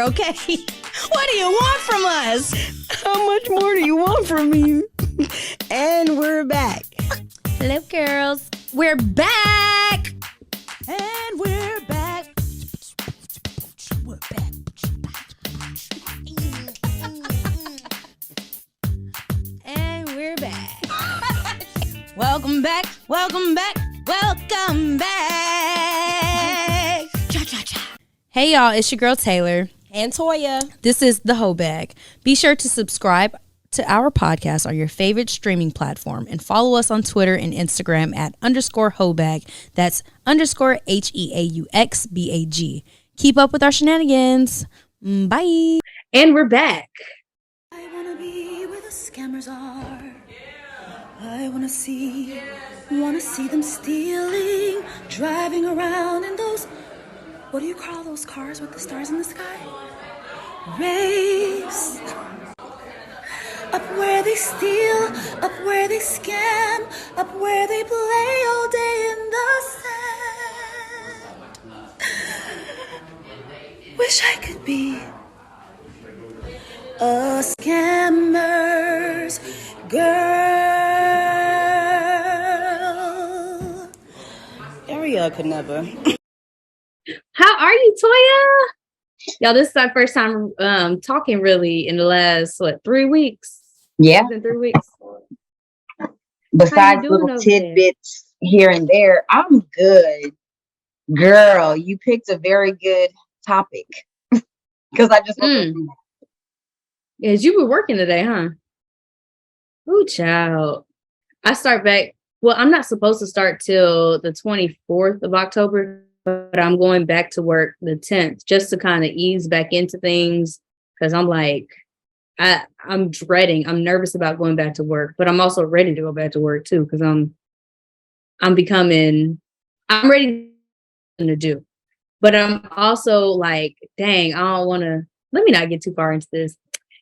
okay? What do you want from us? How much more do you want from me? And we're back. Hello, girls. We're back. And we're back. We're back. And we're back. Welcome back. Welcome back. Welcome back. Cha-cha-cha. Hey, y'all. It's your girl, Taylor. And Toya. This is the Heaux Bag. Be sure to subscribe to our podcast on your favorite streaming platform and follow us on Twitter and Instagram at _Heaux Bag. That's _HEAUXBAG. Keep up with our shenanigans. Bye. And we're back. I wanna be where the scammers are. I wanna see them stealing, driving around in those, what do you call those cars with the stars in the sky? Raves. Up where they steal, up where they scam, up where they play all day in the sand. Wish I could be a scammer's girl. Ariel could never. How are you, Toya? Y'all, this is our first time talking really in the last, 3 weeks? Yeah. It's been 3 weeks. Besides little tidbits here and there, I'm good. Girl, you picked a very good topic. Because I just Yes, you were working today, huh? Ooh, child. I start back. Well, I'm not supposed to start till the 24th of October, but I'm going back to work the 10th just to kind of ease back into things. Because I'm like, I'm dreading. I'm nervous about going back to work, but I'm also ready to go back to work too. Because I'm ready to do. But I'm also like, dang, I don't want to. Let me not get too far into this.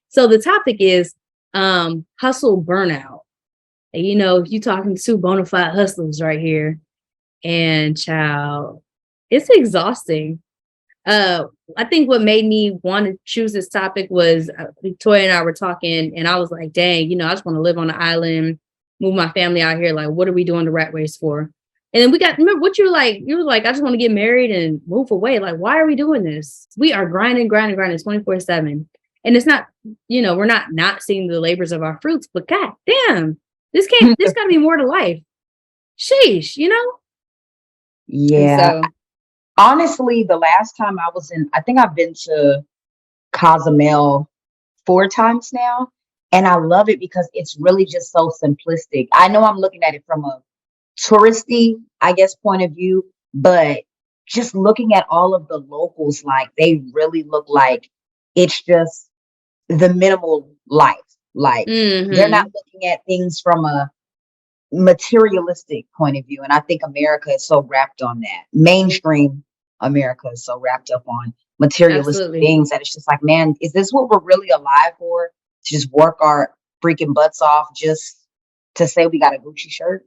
So the topic is hustle burnout. And, you're talking to bona fide hustlers right here. And child, it's exhausting. I think what made me want to choose this topic was Victoria and I were talking, and I was like, dang, I just want to live on the island, move my family out here. Like, what are we doing the rat race for? And then remember what you were like, I just want to get married and move away. Like, why are we doing this? We are grinding 24/7. And it's not, we're not seeing the labors of our fruits, but God damn, this gotta be more to life. Sheesh, Yeah. So, honestly, the last time I think I've been to Cozumel 4 times now. And I love it because it's really just so simplistic. I know I'm looking at it from a touristy, I guess, point of view, but just looking at all of the locals, like they really look like it's just the minimal life. Like they're not looking at things from a materialistic point of view. And I think America is so wrapped on that. Mainstream America is so wrapped up on materialistic things that it's just like, man, is this what we're really alive for? To just work our freaking butts off just to say we got a Gucci shirt?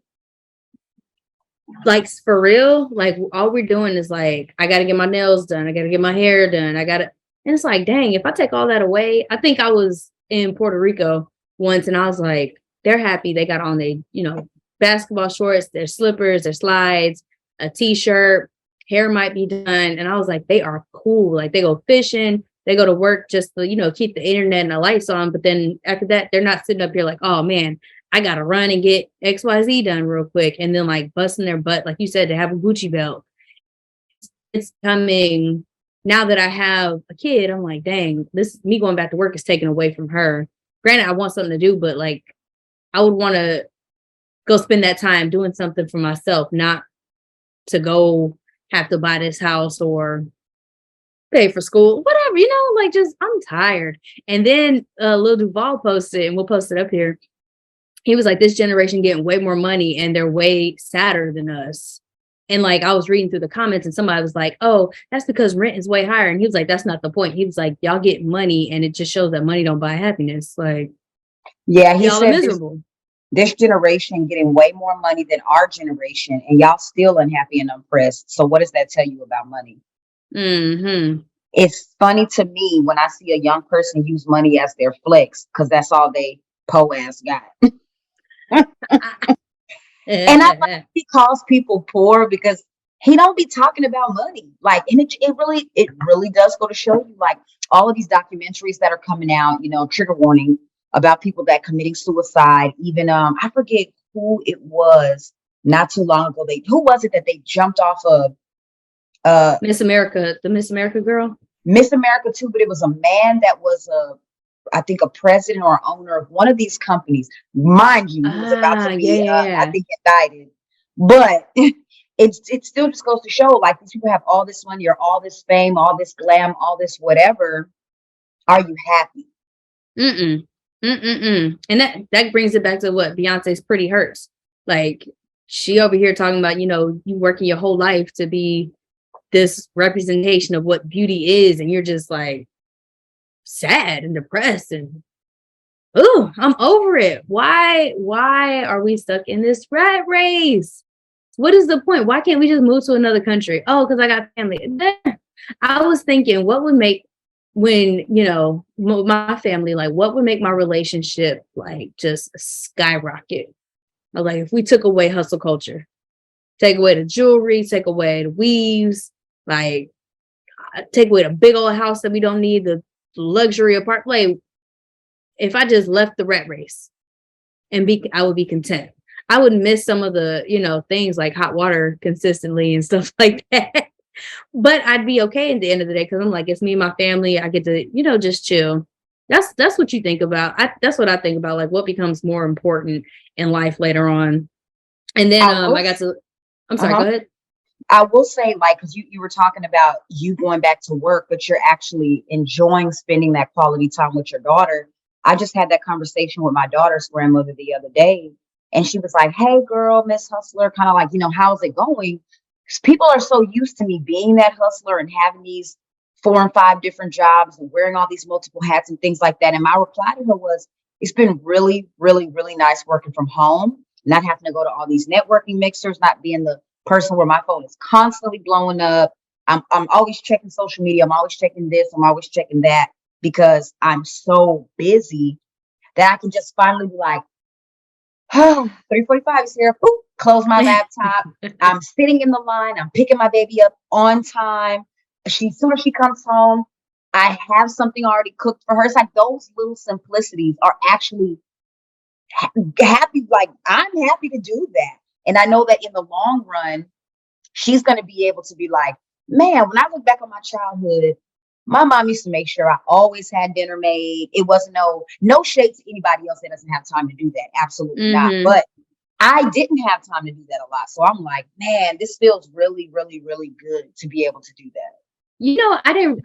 Like, for real, like all we're doing is like, I got to get my nails done. I got to get my hair done. and it's like, dang, if I take all that away, I think I was in Puerto Rico once and I was like, they're happy. They got on their, basketball shorts, their slippers, their slides, a t-shirt, hair might be done. And I was like, they are cool. Like they go fishing, they go to work just to, keep the internet and the lights on. But then after that, they're not sitting up here like, oh man, I got to run and get XYZ done real quick. And then like busting their butt, like you said, to have a Gucci belt. It's coming now that I have a kid. I'm like, dang, me going back to work is taken away from her. Granted, I want something to do, but like, I would want to go spend that time doing something for myself, not to go have to buy this house or pay for school, whatever, like just, I'm tired. And then Lil Duval posted, and we'll post it up here. He was like, this generation getting way more money and they're way sadder than us. And like, I was reading through the comments and somebody was like, oh, that's because rent is way higher. And he was like, that's not the point. He was like, y'all get money and it just shows that money don't buy happiness. Like, yeah, he y'all said are miserable. This generation getting way more money than our generation, and y'all still unhappy and oppressed. So what does that tell you about money? Mm-hmm. It's funny to me when I see a young person use money as their flex because that's all they po ass got. And I like he calls people poor because he don't be talking about money. Like, and it really does go to show you, like all of these documentaries that are coming out, trigger warning about people that committing suicide. Even I forget who it was not too long ago. Who was it that they jumped off of Miss America, the Miss America girl? Miss America too, but it was a man that was I think a president or owner of one of these companies. Mind you, he was about to be, I think, indicted. But it still just goes to show, like, these people have all this money or all this fame, all this glam, all this whatever. Are you happy? And that brings it back to what Beyonce's Pretty Hurts. Like, she over here talking about, you working your whole life to be this representation of what beauty is, and you're just like sad and depressed and I'm over it. Why are we stuck in this rat race? What is the point? Why can't we just move to another country? Oh, because I got family. I was thinking, what would make my family, like, what would make my relationship like just skyrocket? Like, if we took away hustle culture, take away the jewelry, take away the weaves, like take away the big old house that we don't need, the luxury apartment. Like, if I just left the rat race I would be content. I would miss some of the, things like hot water consistently and stuff like that. But I'd be okay at the end of the day because I'm like, it's me and my family. I get to, just chill. That's what you think about. That's what I think about, like what becomes more important in life later on. And then I'm sorry, go ahead. I will say, like, because you were talking about you going back to work, but you're actually enjoying spending that quality time with your daughter. I just had that conversation with my daughter's grandmother the other day, and she was like, "Hey, girl, Miss Hustler, kind of like, how's it going?" Because people are so used to me being that hustler and having these 4 and 5 different jobs and wearing all these multiple hats and things like that. And my reply to her was, "It's been really, really, really nice working from home, not having to go to all these networking mixers, not being the person where my phone is constantly blowing up. I'm always checking social media. I'm always checking this. I'm always checking that because I'm so busy that I can just finally be like, 3:45 is here. Boop, close my laptop. I'm sitting in the line. I'm picking my baby up on time. As soon as she comes home, I have something already cooked for her." It's like those little simplicities are actually happy. Like, I'm happy to do that. And I know that in the long run, she's going to be able to be like, "Man, when I look back on my childhood, my mom used to make sure I always had dinner made." It wasn't no shade to anybody else that doesn't have time to do that. Absolutely not. But I didn't have time to do that a lot. So I'm like, man, this feels really, really, really good to be able to do that.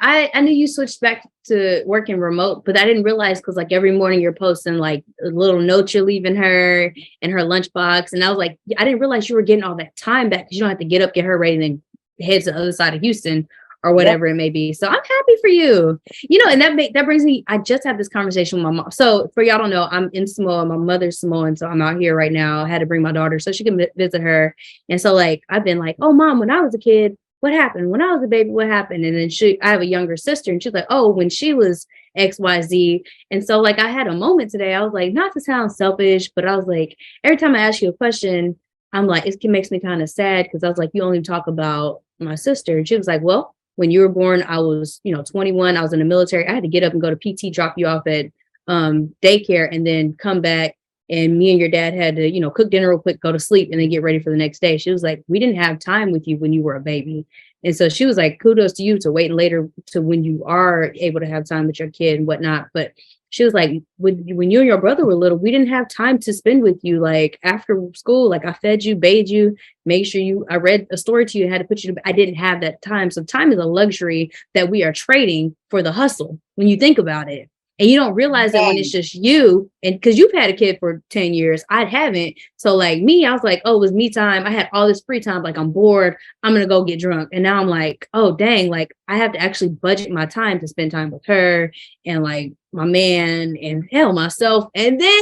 I knew you switched back to working remote, but I didn't realize because like every morning you're posting like a little note you're leaving her and her lunchbox. And I was like, I didn't realize you were getting all that time back because you don't have to get up, get her ready, and then head to the other side of Houston or whatever it may be. So I'm happy for you. And that brings me, I just had this conversation with my mom. So for y'all don't know, I'm in Samoa, my mother's Samoan. So I'm out here right now. I had to bring my daughter so she can visit her. And so like, I've been like, "Oh, Mom, when I was a kid, what happened? When I was a baby, what happened?" And then I have a younger sister and she's like, "Oh, when she was XYZ. And so like, I had a moment today. I was like, not to sound selfish, but I was like, every time I ask you a question, I'm like, it makes me kind of sad. Cause I was like, you only talk about my sister. And she was like, "Well, when you were born, I was, 21. I was in the military. I had to get up and go to PT, drop you off at daycare, and then come back. And me and your dad had to, cook dinner real quick, go to sleep, and then get ready for the next day." She was like, "We didn't have time with you when you were a baby." And so she was like, kudos to you to wait later to when you are able to have time with your kid and whatnot. But she was like, when you and your brother were little, we didn't have time to spend with you. Like after school, like I fed you, bathed you, made sure I read a story to you and had to put you to bed. I didn't have that time. So time is a luxury that we are trading for the hustle when you think about it. And you don't realize that when it's just you, and because you've had a kid for 10 years, I haven't. So like me, I was like, oh, it was me time. I had all this free time. Like, I'm bored. I'm going to go get drunk. And now I'm like, oh, dang, like I have to actually budget my time to spend time with her and like my man and hell myself. And then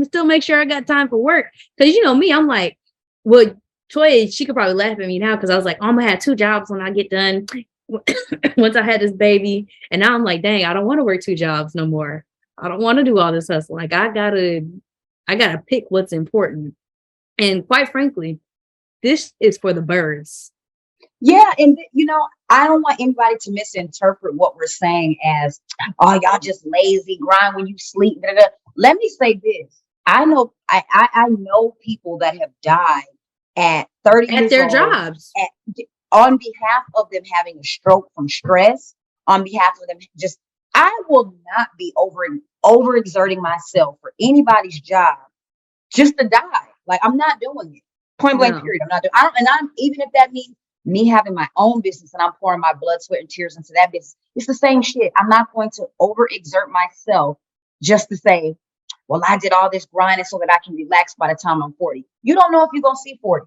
still make sure I got time for work. Because me, I'm like, well, Toya, she could probably laugh at me now because I was like, oh, I'm going to have 2 jobs when I get done. once I had this baby, and now I'm like, dang, I don't want to work 2 jobs no more. I don't want to do all this hustle. Like I gotta pick what's important. And quite frankly, this is for the birds. Yeah, and I don't want anybody to misinterpret what we're saying as, oh, y'all just lazy, grind when you sleep. Da, da, da. Let me say this. I know people that have died at 30 At years their old jobs. on behalf of them having a stroke from stress, on behalf of them just, I will not be overexerting myself for anybody's job just to die. Like, I'm not doing it. Point blank, No. period. I'm not doing. I'm even if that means me having my own business and I'm pouring my blood, sweat, and tears into that business. It's the same shit. I'm not going to overexert myself just to say, well, I did all this grinding so that I can relax by the time I'm 40. You don't know if you're gonna see 40.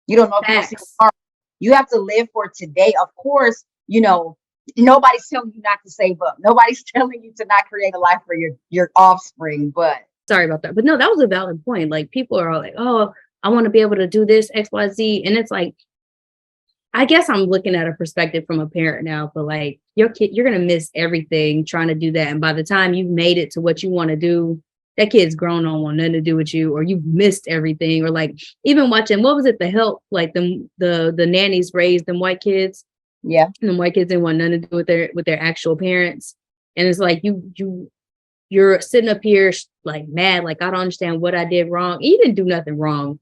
You don't know if you're gonna see Facts. tomorrow. You have to live for today. Of course, nobody's telling you not to save up. Nobody's telling you to not create a life for your offspring. But Sorry about that. But no, that was a valid point. Like people are all like, oh, I want to be able to do this, XYZ. And it's like, I guess I'm looking at a perspective from a parent now, but like your kid, you're gonna miss everything trying to do that. And by the time you've made it to what you want to do, that kid's grown on, want nothing to do with you, or you've missed everything. Or like even watching, what was it, the help, like the nannies raised them white kids. yeah, And the white kids didn't want nothing to do with their actual parents. And it's like you're sitting up here like mad, like I don't understand what I did wrong. You didn't do nothing wrong.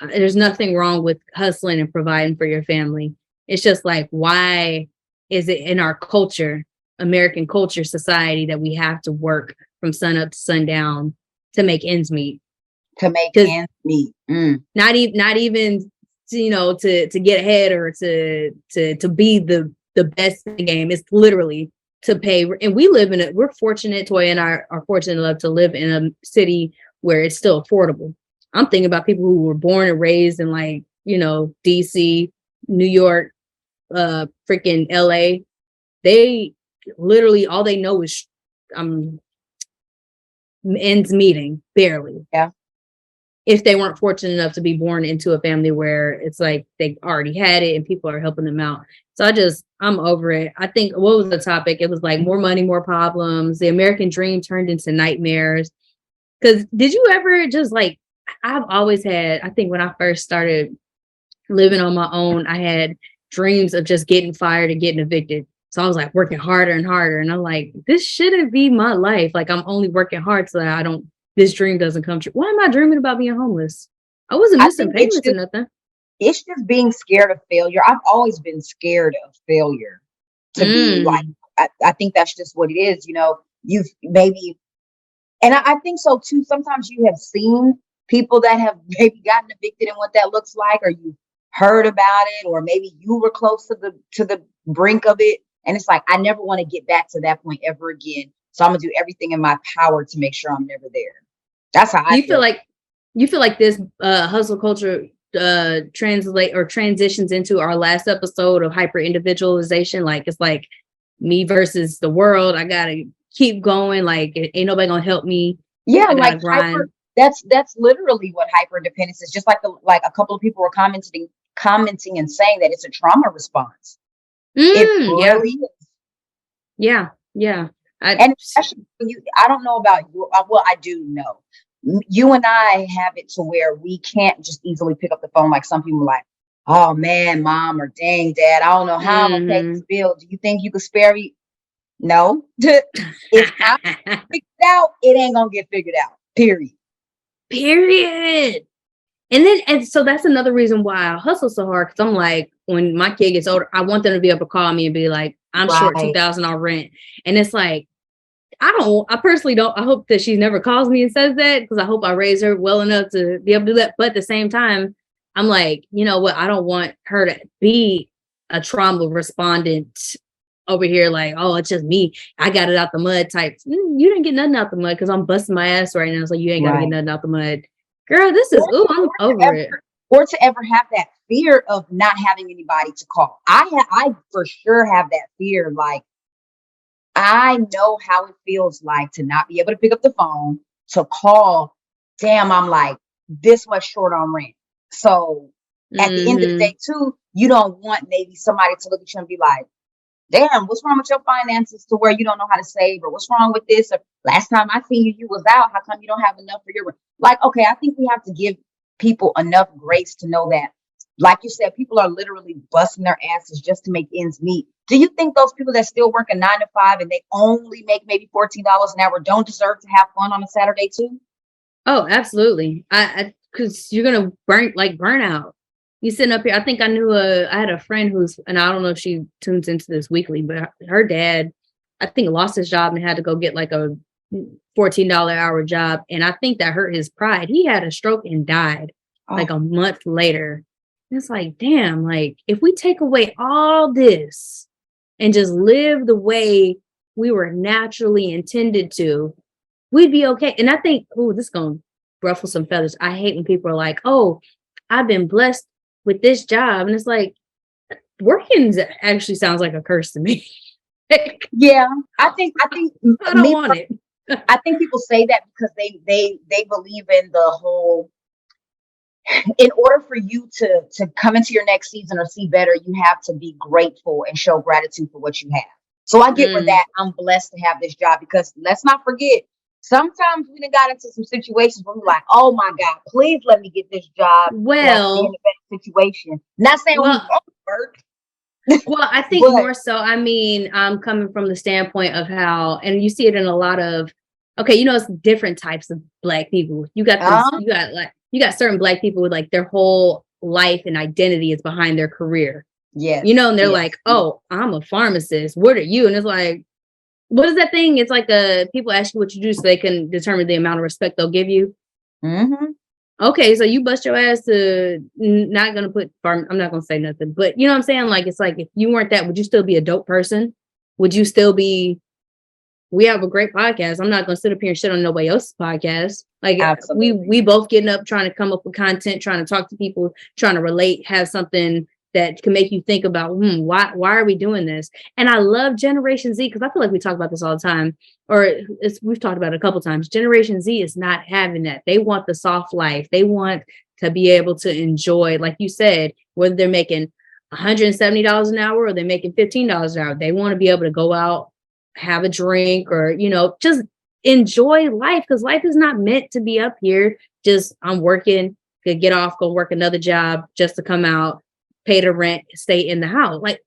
There's nothing wrong with hustling and providing for your family. It's just like, why is it in our culture, American culture, society, that we have to work from sun up to sundown to make ends meet? to make 'Cause ends meet. not even to get ahead or to be the best in the game. It's literally to pay. And we're fortunate, Toy and I are fortunate enough to live in a city where it's still affordable. I'm thinking about people who were born and raised in like, DC, New York, freaking LA. They literally, all they know is ends meeting barely. Yeah. If they weren't fortunate enough to be born into a family where it's like they already had it and people are helping them out. So I'm over it. I think, what was the topic? It was like more money, more problems. The American dream turned into nightmares. Because did you ever just like, I've always had, I think when I first started living on my own, I had dreams of just getting fired and getting evicted. So I was like working harder and harder. And I'm like, this shouldn't be my life. Like I'm only working hard so that this dream doesn't come true. Why am I dreaming about being homeless? I wasn't missing payments or nothing. It's just being scared of failure. I've always been scared of failure to be like, I think that's just what it is. You've maybe, and I think so too. Sometimes you have seen people that have maybe gotten evicted and what that looks like, or you heard about it, or maybe you were close to the brink of it. And it's like, I never want to get back to that point ever again. So I'm gonna do everything in my power to make sure I'm never there. That's how I feel. You feel like this hustle culture transitions into our last episode of hyper individualization. Like it's like me versus the world. I gotta keep going. Like ain't nobody gonna help me. Yeah, like that's literally what hyper independence is. Just like a couple of people were commenting and saying that it's a trauma response. It really is. Yeah. And especially when I don't know about you. Well, I do know. You and I have it to where we can't just easily pick up the phone like some people like, oh man, mom, or dang dad, I don't know how I'm gonna pay this bill. Do you think you could spare me? No. If I figure it out, it ain't gonna get figured out. Period. And so that's another reason why I hustle so hard. Cause I'm like, when my kid gets older, I want them to be able to call me and be like, I'm short $2,000 on rent. And it's like, I personally don't, I hope that she never calls me and says that, because I hope I raise her well enough to be able to do that. But at the same time, I'm like, you know what? I don't want her to be a trauma respondent over here. Like, oh, it's just me. I got it out the mud type. You didn't get nothing out the mud because I'm busting my ass right now. So you ain't got to get nothing out the mud. Girl, I'm over it. Or to ever have that fear of not having anybody to call. I for sure have that fear. Like, I know how it feels like to not be able to pick up the phone, to call. Damn, I'm like this much short on rent. So at the end of the day too, you don't want maybe somebody to look at you and be like, damn, what's wrong with your finances to where you don't know how to save, or what's wrong with this? Or last time I seen you, you was out. How come you don't have enough for your rent? Like, okay, I think we have to give people enough grace to know that, like you said, people are literally busting their asses just to make ends meet. Do you think those people that still work a 9 to 5 and they only make maybe $14 an hour don't deserve to have fun on a Saturday too? Oh, absolutely. I because you're gonna burn out. You sitting up here. I think I had a friend who's, and I don't know if she tunes into this weekly, but her dad, I think, lost his job and had to go get like a $14 hour job. And I think that hurt his pride. He had a stroke and died like Oh, a month later. And it's like, damn, like if we take away all this and just live the way we were naturally intended to, we'd be okay. And I think, oh, this is gonna ruffle some feathers. I hate when people are like, oh, I've been blessed with this job. And it's like, working actually sounds like a curse to me. yeah. I think I don't me, want it. I think people say that because they believe in the whole, in order for you to come into your next season or see better, you have to be grateful and show gratitude for what you have. So I get where Mm, that I'm blessed to have this job, because let's not forget, sometimes we done got into some situations where we're like, oh my God, please let me get this job so I can be in well, a better situation. Not saying we well, won't work, I think but more so, I mean, I'm coming from the standpoint of how, and you see it in a lot of, okay, it's different types of Black people. uh, You got certain Black people with like their whole life and identity is behind their career, yes, and they're yes. like, oh, I'm a pharmacist. What are you? And it's like, what is that thing? It's like people ask you what you do so they can determine the amount of respect they'll give you. Mm-hmm. Okay, so you bust your ass to not gonna put farm. I'm not gonna say nothing, but you know what I'm saying? Like, it's like, if you weren't that, would you still be a dope person? Would you still be? We have a great podcast. I'm not gonna sit up here and shit on nobody else's podcast. Like, Absolutely. we both getting up, trying to come up with content, trying to talk to people, trying to relate, have something that can make you think about, why are we doing this? And I love Generation Z, because I feel like we talk about this all the time, or we've talked about it a couple times. Generation Z is not having that. They want the soft life. They want to be able to enjoy, like you said, whether they're making $170 an hour or they're making $15 an hour. They want to be able to go out, have a drink, or just enjoy life, because life is not meant to be up here just, I'm working, could get off, go work another job just to come out, pay the rent, stay in the house. Like,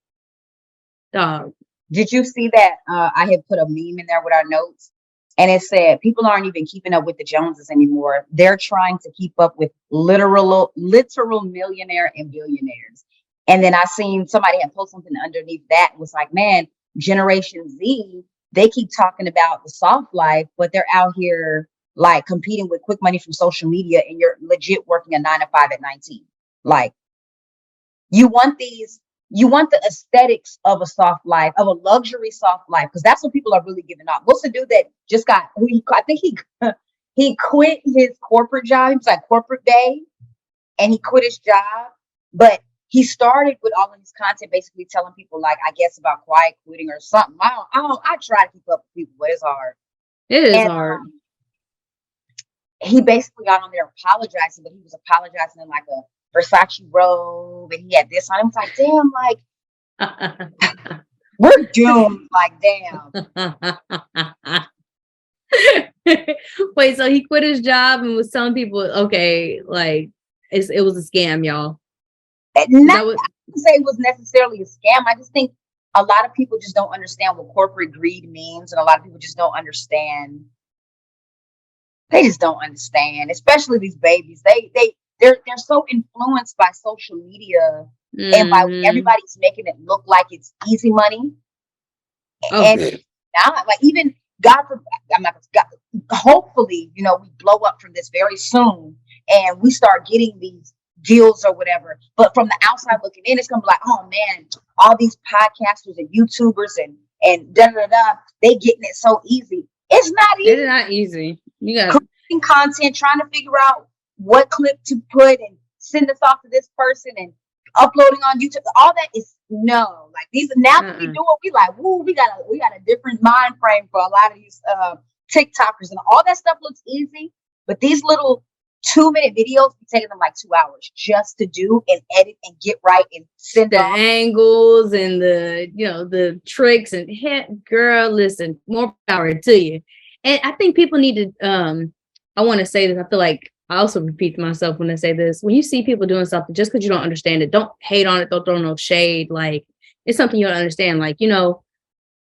dog. Did you see that? I had put a meme in there with our notes, and it said people aren't even keeping up with the Joneses anymore. They're trying to keep up with literal millionaire and billionaires. And then I seen somebody had posted something underneath that and was like, man, Generation Z, they keep talking about the soft life, but they're out here like competing with quick money from social media, and you're legit working a 9 to 5 at 19. Like, you want these, you want the aesthetics of a soft life, of a luxury soft life, because that's what people are really giving up. What's the dude that just got, I think he quit his corporate job. He was like corporate day, and he quit his job. But he started with all of his content basically telling people, like, I guess, about quiet quitting or something. I try to keep up with people, but it's hard. It is And hard. he basically got on there apologizing, but he was apologizing in like a Versace robe, and he had this on. I was like, damn, like, we're doomed. Like, damn. Wait, so he quit his job and was telling people, okay, like, it was a scam, y'all. And That not was to say it was necessarily a scam. I just think a lot of people just don't understand what corporate greed means, and a lot of people just don't understand. They just don't understand, especially these babies. They're so influenced by social media and by mhm. everybody's making it look like it's easy money. Oh, And not like, even God forbid, I'm not God, hopefully, we blow up from this very soon and we start getting these deals or whatever. But from the outside looking in, it's gonna be like, oh man, all these podcasters and YouTubers and da da da, they getting it so easy. It's not it is easy. not easy. You got Creating content, trying to figure out what clip to put and send this off to this person and uploading on YouTube. All that is no. Like, these, now that we do it, we like, woo, we got a different mind frame for a lot of these TikTokers, and all that stuff looks easy. But these little 2-minute videos be taking them like 2 hours just to do and edit and get right and send The off. angles and the tricks and girl, listen, more power to you. And I think people need to, I want to say this. I feel like I also repeat to myself when I say this. When you see people doing something, just because you don't understand it, don't hate on it. Don't throw no shade. Like, it's something you don't understand. Like,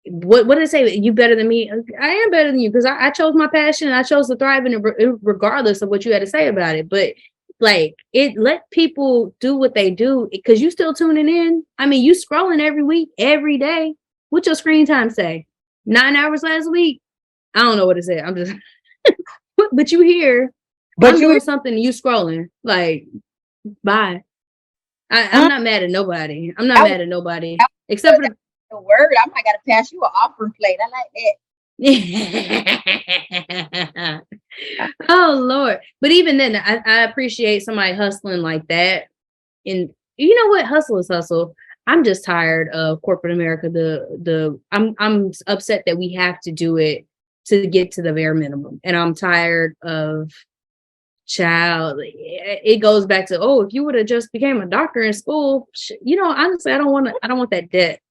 what did I say? You better than me? I am better than you because I chose my passion and I chose to thrive in it regardless of what you had to say about it. But like, let people do what they do because you still tuning in. I mean, you scrolling every week, every day. What's your screen time say? 9 hours last week? I don't know what it said. I'm just, but you here. But I'm doing something and you scrolling. Like, bye. I'm not mad at nobody. I'm not mad at nobody except for the word. I might gotta pass you an offering plate. I like that. Oh Lord. But even then, I appreciate somebody hustling like that. And you know what? Hustle is hustle. I'm just tired of corporate America. I'm upset that we have to do it to get to the bare minimum. And I'm tired of it goes back to, if you would have just became a doctor in school, honestly, I don't want that debt.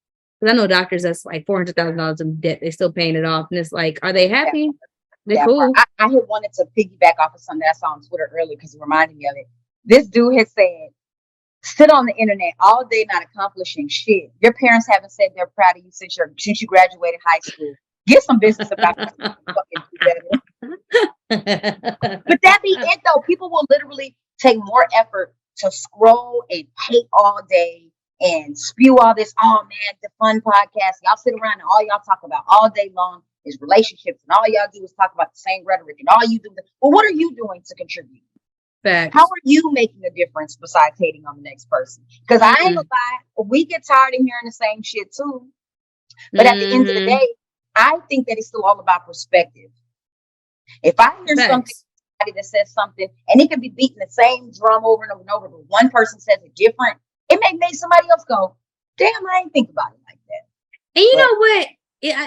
Because I know doctors that's like $400,000 in debt, they're still paying it off. And it's like, are they happy? They're cool. I had wanted to piggyback off of something that I saw on Twitter earlier because it reminded me of it. This dude had said, sit on the internet all day not accomplishing shit. Your parents haven't said they're proud of you since you graduated high school. Get some business about it. But that be it though. People will literally take more effort to scroll and hate all day and spew all this. Oh man, the fun podcast. Y'all sit around and all y'all talk about all day long is relationships, and all y'all do is talk about the same rhetoric, and all you do. Well, what are you doing to contribute? Facts. How are you making a difference besides hating on the next person? Because I ain't gonna lie, we get tired of hearing the same shit too. But at the end of the day, I think that it's still all about perspective. If I hear something that says something, and it can be beating the same drum over and over and over, but one person says it different, it may make somebody else go, damn, I didn't think about it like that. And you know what?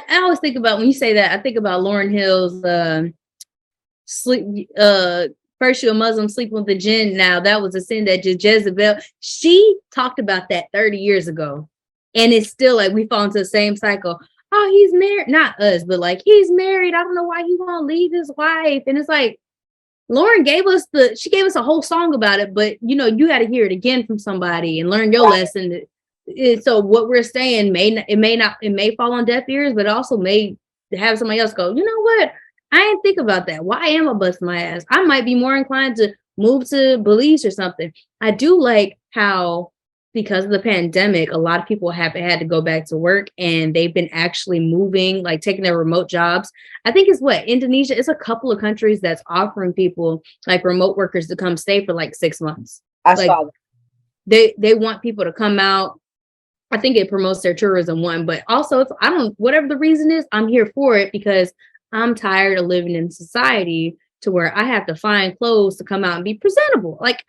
I always think about, when you say that, I think about Lauryn Hill's first you're a Muslim, sleep with the jinn. Now that was a sin that Jezebel, she talked about that 30 years ago. And it's still like we fall into the same cycle. Oh, he's married. Not us, but like, he's married. I don't know why he won't leave his wife. And it's like, Lauryn gave us a whole song about it, but you got to hear it again from somebody and learn your lesson. So what we're saying may fall on deaf ears, but also may have somebody else go, you know what? I didn't think about that. Why am I busting my ass? I might be more inclined to move to Belize or something. I do like how, because of the pandemic, a lot of people have had to go back to work and they've been actually moving, like taking their remote jobs. I think it's Indonesia. It's a couple of countries that's offering people like remote workers to come stay for like 6 months. I saw that. They want people to come out. I think it promotes their tourism but also whatever the reason is, I'm here for it because I'm tired of living in society to where I have to find clothes to come out and be presentable. Like,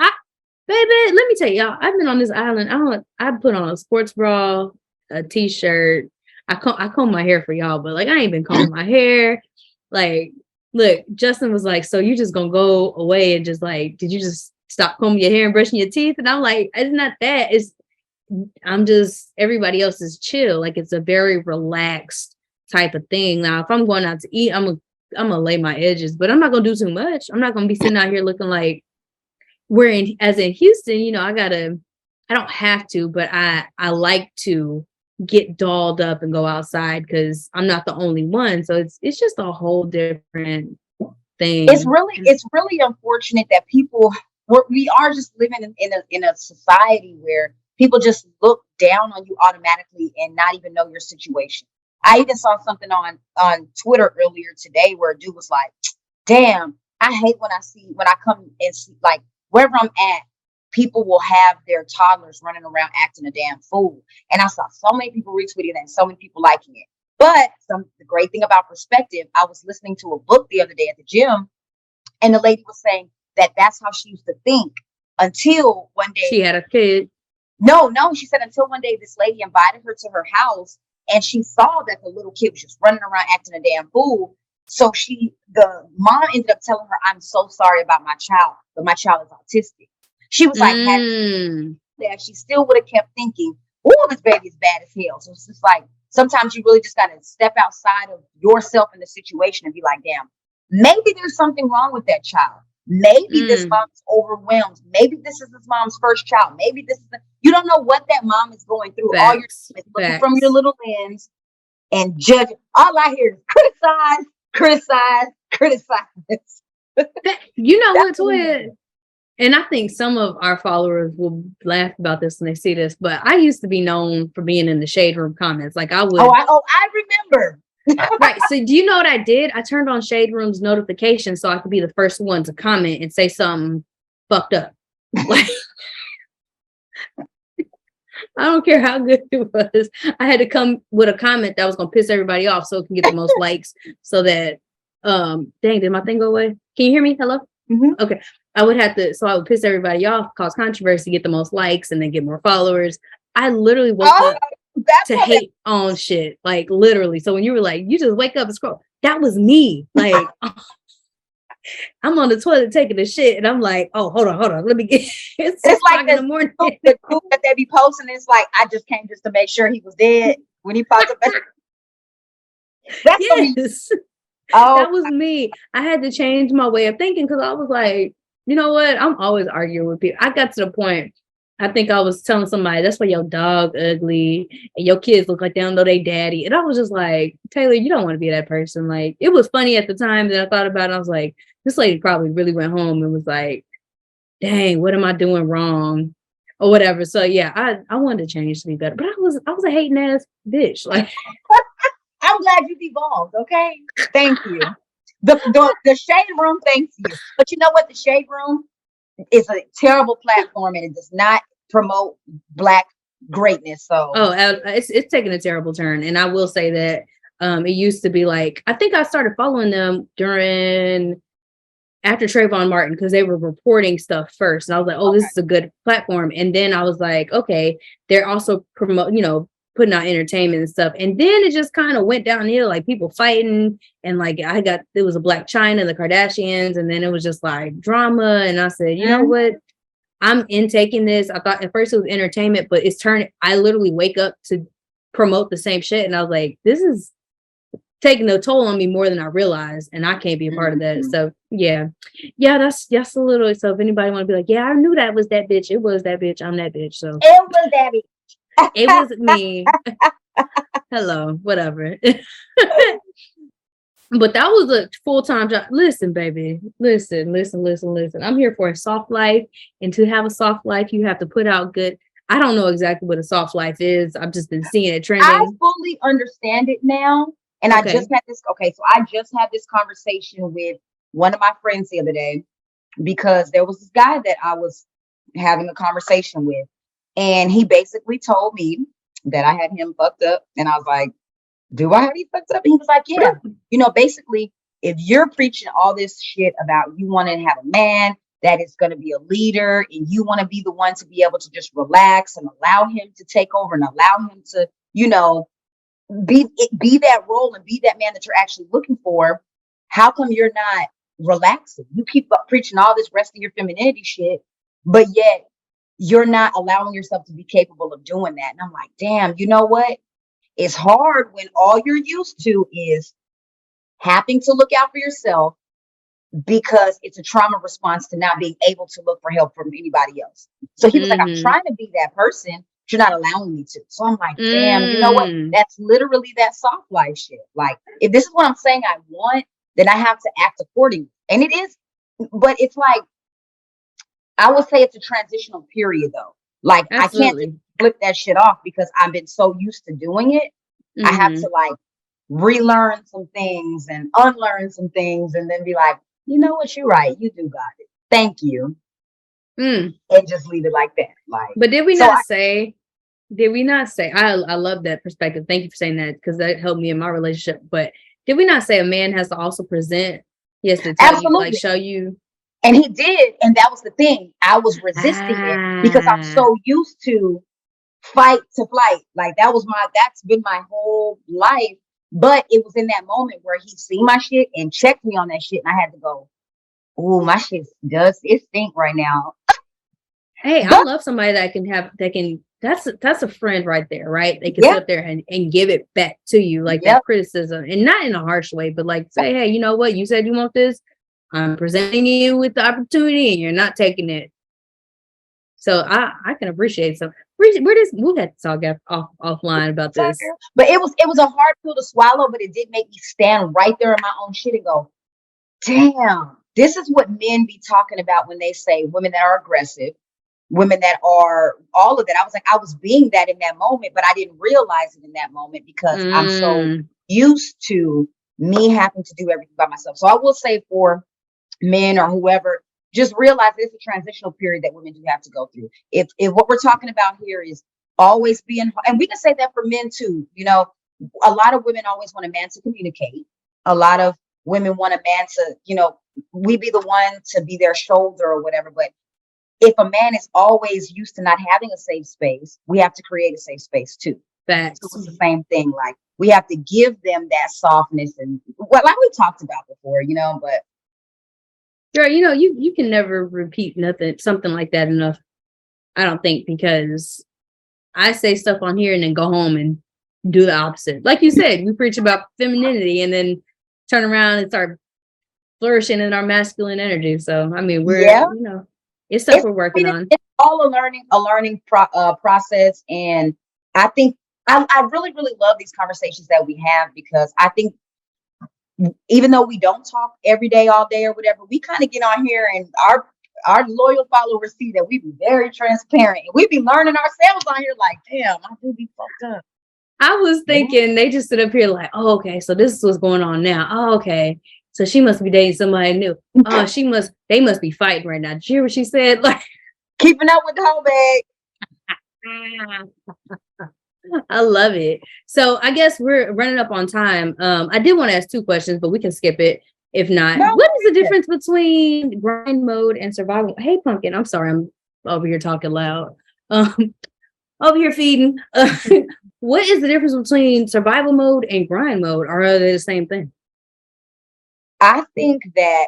baby, let me tell y'all, I've been on this island. I put on a sports bra, a t-shirt. I comb my hair for y'all, but like, I ain't been combing my hair. Like, look, Justin was like, so you just gonna go away and just like, did you just stop combing your hair and brushing your teeth? And I'm like, it's not that. I'm just, everybody else is chill. Like, it's a very relaxed type of thing. Now, if I'm going out to eat, I'm gonna lay my edges, but I'm not gonna do too much. I'm not gonna be sitting out here looking like as in Houston, I don't have to, but I like to get dolled up and go outside because I'm not the only one. So it's just a whole different thing. It's really unfortunate that we are just living in a society where people just look down on you automatically and not even know your situation. I even saw something on Twitter earlier today where a dude was like, damn, I hate when I come and see, like, wherever I'm at, people will have their toddlers running around acting a damn fool. And I saw so many people retweeting that and so many people liking it. But the great thing about perspective, I was listening to a book the other day at the gym, and the lady was saying that that's how she used to think until one day she had a kid. No, she said until one day this lady invited her to her house and she saw that the little kid was just running around acting a damn fool. So the mom ended up telling her, I'm so sorry about my child, but my child is autistic. She was like, had Mm, that, she still would have kept thinking, oh, this baby is bad as hell. So it's just like, sometimes you really just got to step outside of yourself in the situation and be like, damn, maybe there's something wrong with that child. Maybe this mm, mom's overwhelmed. Maybe this is this mom's first child. Maybe this is, you don't know what that mom is going through. All you're facts. doing is looking from your Facts. little lens and judge. All I hear is criticize, criticize, criticize. You know That's what, what I'm Twin? doing. And I think some of our followers will laugh about this when they see this, but I used to be known for being in the shade room comments. Like I would, I remember. right. So do you know what I did? I turned on Shade Room's notifications so I could be the first one to comment and say something fucked up. Like I don't care how good it was. I had to come with a comment that was gonna piss everybody off so it can get the most likes. So that dang, did my thing go away? Can you hear me? Hello? Mhm. Okay. I would have to, so I would piss everybody off, cause controversy, get the most likes, and then get more followers. I literally woke Oh, up that's to what hate on shit. Like literally. So when you were like, you just wake up and scroll, that was me. Like I'm on the toilet taking a shit, and I'm like, oh, hold on. Let me get it's it's 6 o'clock like in the morning. the group that they be posting. It's like I just came just to make sure he was dead when he popped up. That's what we. Yes. Oh, That was me. I had to change my way of thinking because I was like, you know what? I'm always arguing with people. I got to the point, I think I was telling somebody, that's why your dog ugly and your kids look like they don't know they daddy. And I was just like, Taylor, you don't want to be that person. Like, it was funny at the time that I thought about it. I was like, this lady probably really went home and was like, dang, what am I doing wrong? Or whatever. So yeah, I wanted to change to be better. But I was a hating ass bitch. Like I'm glad you've evolved. Okay, thank you. The shade room thanks you. But you know what? The shade room is a terrible platform and it does not promote Black greatness. So oh, it's taken a terrible turn, and I will say that it used to be like I think I started following them during after Trayvon Martin because they were reporting stuff first, and I was like, oh, this okay. is a good platform. And then I was like, okay, they're also putting out entertainment and stuff, and then it just kind of went downhill, like people fighting, and like it was a Black China, the Kardashians, and then it was just like drama, and I said, you know Mhm. what? I'm in taking this. I thought at first it was entertainment, but it's turned. I literally wake up to promote the same shit, and I was like, this is taking a toll on me more than I realized, and I can't be a part of that. Mhm. So yeah, that's a little. So if anybody want to be like, yeah, I knew that was that bitch. It was that bitch. I'm that bitch. So It was Daddy. it was me. Hello, whatever. But that was a full-time job. Listen, baby. Listen. I'm here for a soft life. And to have a soft life, you have to put out good. I don't know exactly what a soft life is. I've just been seeing it I trending. fully understand it now. And Okay. I just had this conversation with one of my friends the other day because there was this guy that I was having a conversation with. And he basically told me that I had him fucked up. And I was like, do I have you fucked up? And he was like, yeah. Basically, if you're preaching all this shit about you want to have a man that is going to be a leader and you want to be the one to be able to just relax and allow him to take over and allow him to, be that role and be that man that you're actually looking for, how come you're not relaxing? You keep preaching all this rest of your femininity shit, but yet you're not allowing yourself to be capable of doing that. And I'm like, damn, you know what? It's hard when all you're used to is having to look out for yourself because it's a trauma response to not being able to look for help from anybody else. So he was like, I'm Mm-hmm. trying to be that person, but you're not allowing me to. So I'm like, damn, you know what? Mm. That's literally that soft life shit. Like, if this is what I'm saying I want, then I have to act accordingly. And it is, but it's like, I would say it's a transitional period though. Like, I can't just Absolutely. flip that shit off because I've been so used to doing it. I have Mm-hmm. to like relearn some things and unlearn some things and then be like, you know what, you're right. You do got it. Thank you. Mm. And just leave it like that. Like, But so did we not say, I love that perspective. Thank you for saying that because that helped me in my relationship. But did we not say a man has to also present? He has to tell you, like, absolutely. show you. And he did. And that was the thing. I was resisting it because I'm Ah, so used to fight to flight. Like that's been my whole life But it was in that moment where he seen my shit and checked me on that shit, and I had to go, "Ooh, my shit does it stink right now." Hey, I But love somebody that's a friend right there, right? They can sit yeah, up there and give it back to you, like that yep, criticism, and not in a harsh way, but like say, hey, you know what? You said you want this. I'm presenting you with the opportunity and you're not taking it. So I can appreciate so we'll have to talk offline about this. but it was a hard pill to swallow, but it did make me stand right there in my own shit and go, damn, this is what men be talking about when they say women that are aggressive, women that are all of that. I was like, I was being that in that moment, but I didn't realize it in that moment because I'm so Mm, used to me having to do everything by myself. So I will say for men or whoever, just realize it's a transitional period that women do have to go through. If what we're talking about here is always being, and we can say that for men too, a lot of women always want a man to communicate. A lot of women want a man to, we be the one to be their shoulder or whatever. But if a man is always used to not having a safe space, we have to create a safe space too. So facts. it's the same thing. Like we have to give them that softness and what, like we talked about before, but Girl, you can never repeat something like that enough. I don't think because I say stuff on here and then go home and do the opposite. Like you said, we preach about femininity and then turn around and start flourishing in our masculine energy. So I mean, yeah, it's stuff it's we're I working mean, on. it's all a learning process, and I think I really really love these conversations that we have because I think even though we don't talk every day all day or whatever, we kind of get on here and our loyal followers see that we be very transparent and we be learning ourselves on here like, damn, I do be fucked up. I was Yeah. thinking they just sit up here like, oh, okay, so this is what's going on now. Oh, okay. So she must be dating somebody new. Oh, they must be fighting right now. Did you hear what she said? Like, Keeping up with the whole bag. I love it. So I guess we're running up on time. I did want to ask two questions, but we can skip it if not. No, What is the difference between grind mode and survival? Hey, Pumpkin, I'm sorry, I'm over here talking loud. Um, over here feeding. What is the difference between survival mode and grind mode? Or are they the same thing? I think that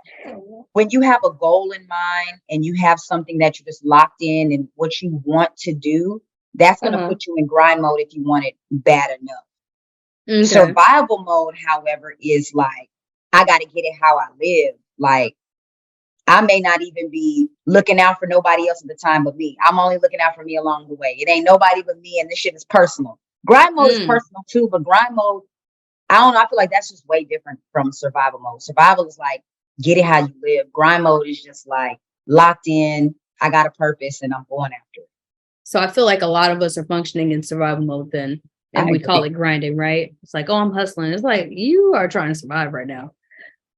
when you have a goal in mind and you have something that you're just locked in and what you want to do, that's going to Uh-huh. put you in grind mode if you want it bad enough. Okay. Survival mode, however, is like, I got to get it how I live. Like, I may not even be looking out for nobody else at the time but me. I'm only looking out for me along the way. It ain't nobody but me, and this shit is personal. Grind mode is Mm. personal too, but grind mode, I don't know. I feel like that's just way different from survival mode. Survival is like, get it how you live. Grind mode is just like locked in. I got a purpose and I'm going after it. So I feel like a lot of us are functioning in survival mode then, I and we call agree. it grinding, right? It's like, oh, I'm hustling. It's like you are trying to survive right now.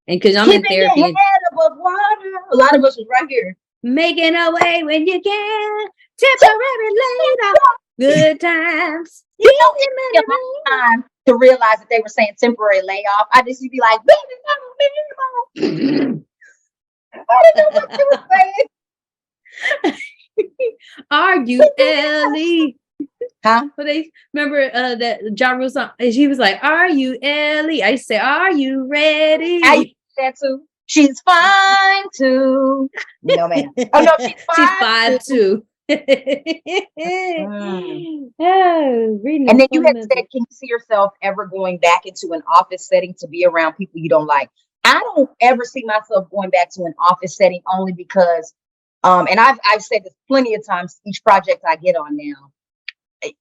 And because I'm in Keeping your therapy, head above water. A lot of us was right here. making a way when you can, temporary later, good times. You know, it took me a long time to realize that they were saying temporary layoff. I just used to be like, baby, I didn't know what you were saying. R-U-L-E. Huh? But they remember that Ja Rule song. And she was like, "Are you Ellie?" I say, "Are you I used ready?" to say that too. She's fine too. No, man. Oh, no, she's She's fine five too. too. Mm. Oh, reading And is then you had said, fundamental. can you see yourself ever going back into an office setting to be around people you don't like? I don't ever see myself going back to an office setting only because, and I've said this plenty of times, each project I get on now.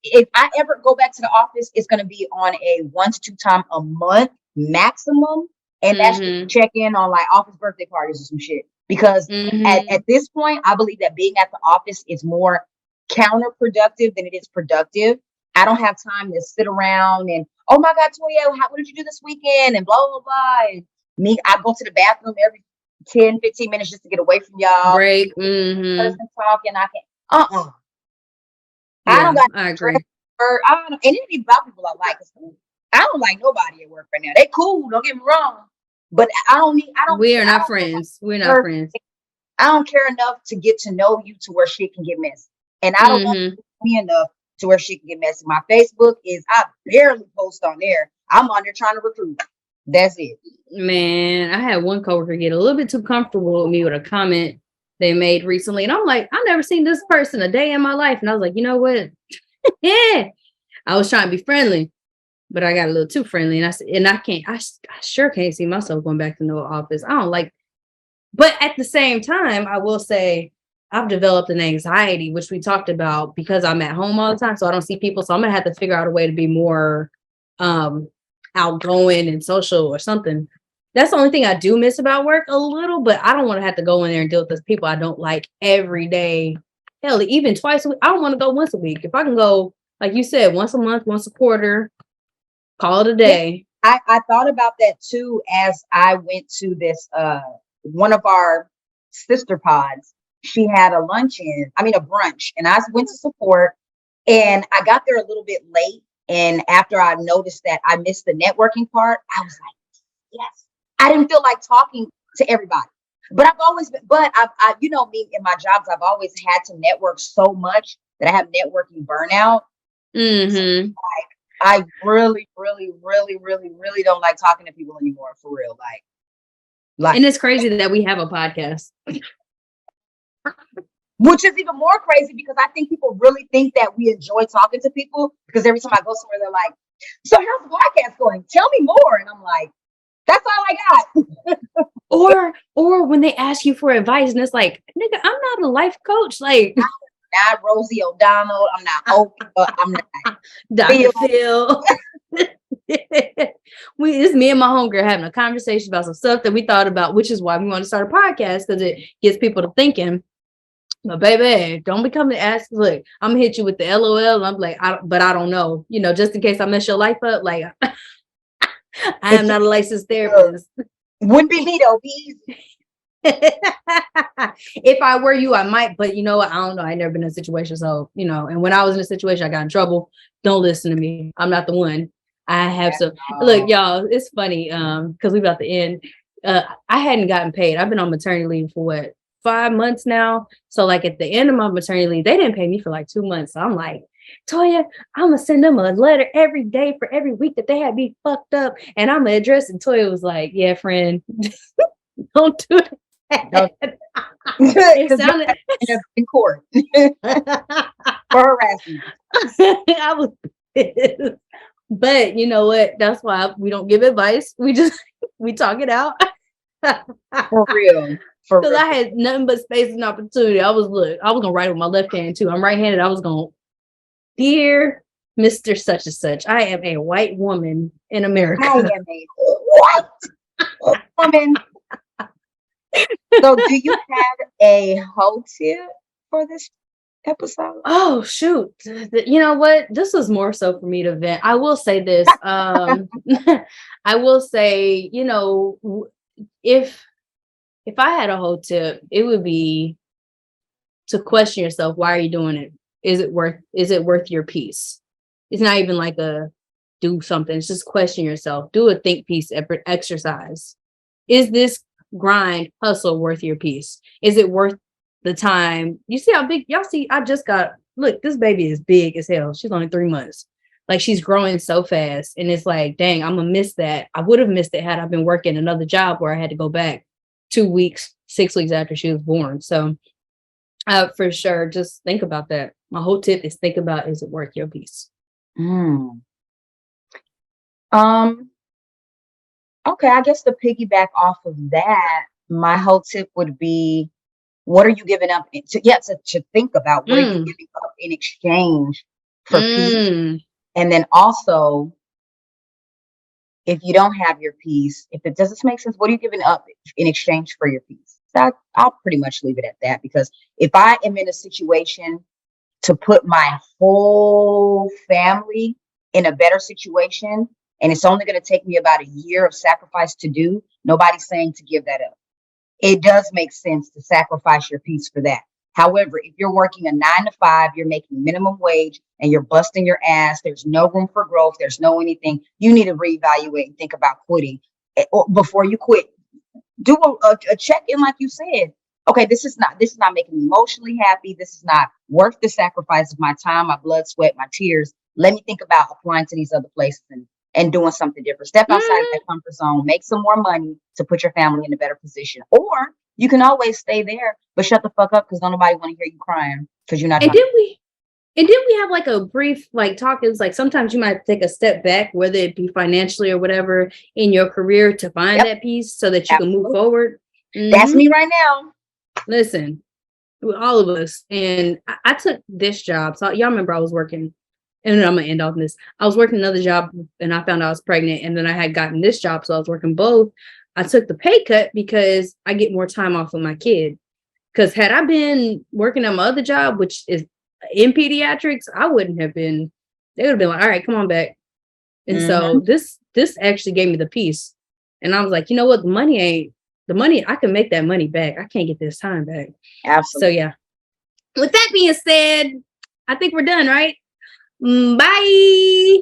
If I ever go back to the office, it's going to be on a 1 to 2 time a month maximum. And that's just to Mm-hmm. check in on like office birthday parties or some shit. Because at Mm-hmm. this point, I believe that being at the office is more counterproductive than it is productive. I don't have time to sit around and, oh my God, Toya, what did you do this weekend? And blah, blah, blah. And I go to the bathroom every 10, 15 minutes just to get away from y'all. Break. Mm-hmm. Person talking, I can, uh-uh. I don't Yeah, got I stress agree. or I don't know. And even about people I like. I don't like nobody at work right now. They cool, don't get me wrong. But I don't We care. are I not don't care friends. We're not about friends. I don't care enough to get to know you to where shit can get messy. And I don't want Mm-hmm. me enough to where shit can get messy. My Facebook is I barely post on there. I'm on there trying to recruit. That's it. Man, I had one coworker get a little bit too comfortable with me with a comment they made recently. And I'm like, I've never seen this person a day in my life. And I was like, you know what? Yeah. I was trying to be friendly, but I got a little too friendly. And I sure can't see myself going back to no office. I don't like, but at the same time, I will say I've developed an anxiety, which we talked about because I'm at home all the time. So I don't see people. So I'm going to have to figure out a way to be more outgoing and social or something. That's the only thing I do miss about work a little, but I don't want to have to go in there and deal with those people I don't like every day. Hell, even twice a week. I don't want to go once a week. If I can go, like you said, once a month, once a quarter, call it a day. I thought about that too as I went to this one of our sister pods. She had a brunch, and I went to support, and I got there a little bit late. And after I noticed that I missed the networking part, I was like, yes, I didn't feel like talking to everybody. But I you know me in my jobs, I've always had to network so much that I have networking burnout. Mm-hmm. So, like, I really, really, really, really, really don't like talking to people anymore, for real. Like, and it's crazy that we have a podcast. Which is even more crazy because I think people really think that we enjoy talking to people, because every time I go somewhere, they're like, so how's the podcast going? Tell me more. And I'm like, that's all I got. or when they ask you for advice and it's like, nigga, I'm not a life coach. Like, I'm not Rosie O'Donnell. I'm not Oprah. I'm not Dr. Phil. It's me and my homegirl having a conversation about some stuff that we thought about, which is why we want to start a podcast, because it gets people to thinking. But baby, don't be coming to ask. Look, I'm gonna hit you with the LOL. And I'm like, but I don't know. You know, just in case I mess your life up. Like, I am not a licensed therapist. Wouldn't be me though. Be easy. If I were you, I might. But you know what? I don't know. I never been in a situation. So, you know, and when I was in a situation, I got in trouble. Don't listen to me. I'm not the one. I have some. Look, y'all, it's funny because we about to end. I hadn't gotten paid. I've been on maternity leave for what? 5 months now. So like at the end of my maternity leave, they didn't pay me for like 2 months. So I'm like, Toya, I'm gonna send them a letter every day for every week that they had me fucked up, and I'm gonna address. And Toya was like, yeah, friend, don't do that. It sounded in court for harassment. I was pissed. But you know what? That's why we don't give advice. We talk it out. For real. Because I had nothing but space and opportunity. I was gonna write with my left hand too. I'm right-handed. I was gonna, dear Mr. Such and Such, I am a white woman in America. I am a white woman. So do you have a Heaux tip for this episode? Oh shoot. You know what? This was more so for me to vent. I will say this. I will say, you know, if I had a whole tip, it would be to question yourself. Why are you doing it? Is it worth your peace? It's not even like a do something. It's just question yourself. Do a think piece exercise. Is this grind hustle worth your peace? Is it worth the time? You see how big y'all see? Look, this baby is big as hell. She's only 3 months. Like, she's growing so fast. And it's like, dang, I'm gonna miss that. I would have missed it had I been working another job where I had to go back 2 weeks, 6 weeks after she was born. So for sure, just think about that. My whole tip is think about, is it worth your peace? Okay, I guess to piggyback off of that, my whole tip would be, what are you giving up to think about? What are you giving up in exchange for peace? And then also, if you don't have your peace, if it doesn't make sense, what are you giving up in exchange for your peace? So I'll pretty much leave it at that, because if I am in a situation to put my whole family in a better situation, and it's only going to take me about a year of sacrifice to do, nobody's saying to give that up. It does make sense to sacrifice your peace for that. However, if you're working a 9 to 5, you're making minimum wage and you're busting your ass, there's no room for growth, there's no anything, you need to reevaluate and think about quitting. Or before you quit, do a check-in, like you said. Okay, this is not making me emotionally happy. This is not worth the sacrifice of my time, my blood, sweat, my tears. Let me think about applying to these other places and and doing something different. Step outside of Mhm. that comfort zone, make some more money to put your family in a better position. Or you can always stay there, but shut the fuck up because don't nobody want to hear you crying because you're not And trying. didn't we have like a brief like talk? It was like sometimes you might take a step back, whether it be financially or whatever in your career to find Yep, that piece so that you can move absolutely. forward. That's Hmm. me right now. Listen, with all of us. And I took this job. So y'all remember I was working, and then I'm gonna end off this. I was working another job and I found out I was pregnant, and then I had gotten this job. So I was working both. I took the pay cut because I get more time off with my kid. Because had I been working at my other job, which is in pediatrics, I wouldn't have been. They would have been like, "All right, come on back." And Hmm. so this actually gave me the peace, and I was like, you know what, the money ain't the money. I can make that money back. I can't get this time back. So Absolutely. yeah. With that being said, I think we're done, right? Bye.